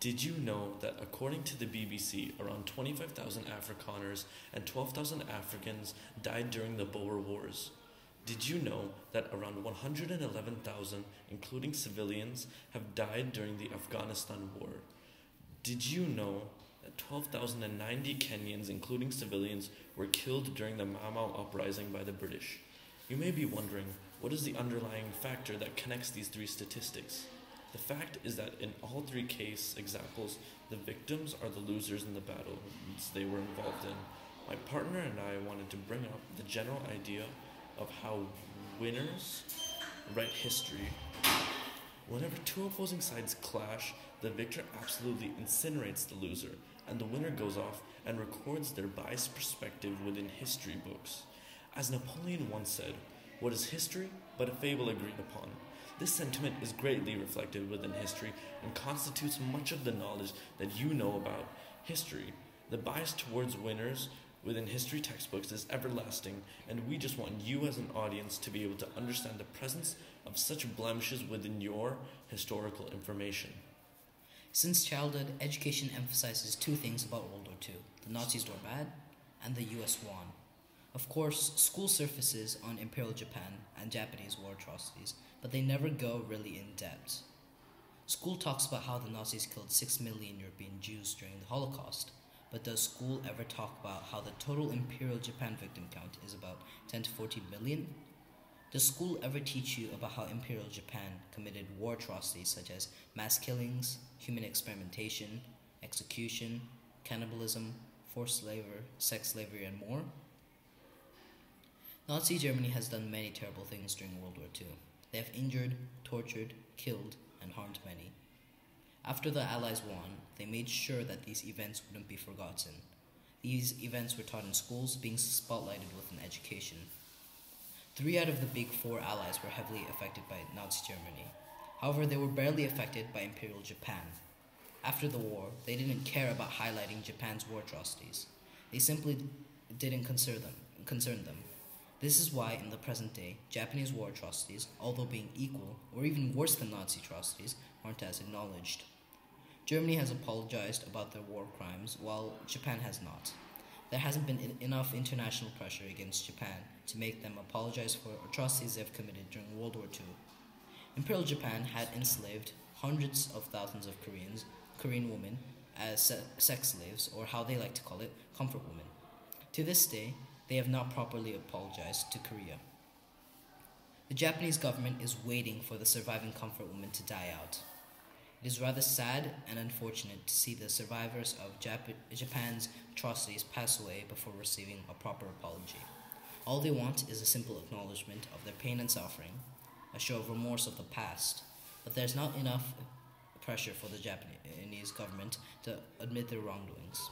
Did you know that according to the BBC, around 25,000 Afrikaners and 12,000 Africans died during the Boer Wars? Did you know that around 111,000, including civilians, have died during the Afghanistan War? Did you know that 12,090 Kenyans, including civilians, were killed during the Mau Mau uprising by the British? You may be wondering, what is the underlying factor that connects these three statistics? The fact is that in all three case examples, the victims are the losers in the battles they were involved in. My partner and I wanted to bring up the general idea of how winners write history. Whenever two opposing sides clash, the victor absolutely incinerates the loser, and the winner goes off and records their biased perspective within history books. As Napoleon once said, "What is history but a fable agreed upon?" This sentiment is greatly reflected within history and constitutes much of the knowledge that you know about history. The bias towards winners within history textbooks is everlasting, and we just want you as an audience to be able to understand the presence of such blemishes within your historical information. Since childhood, education emphasizes two things about World War II. The Nazis were bad, and the US won. Of course, school surfaces on Imperial Japan and Japanese war atrocities, but they never go really in depth. School talks about how the Nazis killed 6 million European Jews during the Holocaust, but does school ever talk about how the total Imperial Japan victim count is about 10 to 14 million? Does school ever teach you about how Imperial Japan committed war atrocities such as mass killings, human experimentation, execution, cannibalism, forced labor, sex slavery, and more? Nazi Germany has done many terrible things during World War II. They have injured, tortured, killed, and harmed many. After the Allies won, they made sure that these events wouldn't be forgotten. These events were taught in schools, being spotlighted within education. 3 out of the big 4 allies were heavily affected by Nazi Germany. However, they were barely affected by Imperial Japan. After the war, they didn't care about highlighting Japan's war atrocities. They simply didn't concern them. This is why, in the present day, Japanese war atrocities, although being equal or even worse than Nazi atrocities, aren't as acknowledged. Germany has apologized about their war crimes, while Japan has not. There hasn't been enough international pressure against Japan to make them apologize for atrocities they have committed during World War II. Imperial Japan had enslaved hundreds of thousands of Korean women as sex slaves, or how they like to call it, comfort women. To this day, they have not properly apologized to Korea. The Japanese government is waiting for the surviving comfort women to die out. It is rather sad and unfortunate to see the survivors of Japan's atrocities pass away before receiving a proper apology. All they want is a simple acknowledgement of their pain and suffering, a show of remorse of the past, but there's not enough pressure for the Japanese government to admit their wrongdoings.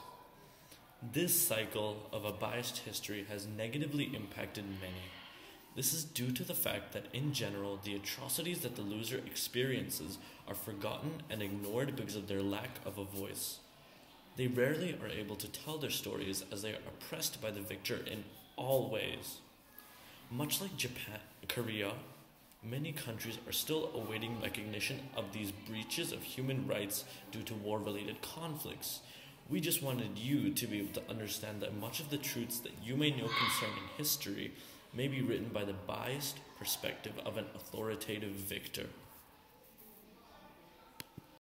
This cycle of a biased history has negatively impacted many. This is due to the fact that in general, the atrocities that the loser experiences are forgotten and ignored because of their lack of a voice. They rarely are able to tell their stories as they are oppressed by the victor in all ways. Much like Korea, many countries are still awaiting recognition of these breaches of human rights due to war-related conflicts. We just wanted you to be able to understand that much of the truths that you may know concerning history may be written by the biased perspective of an authoritative victor.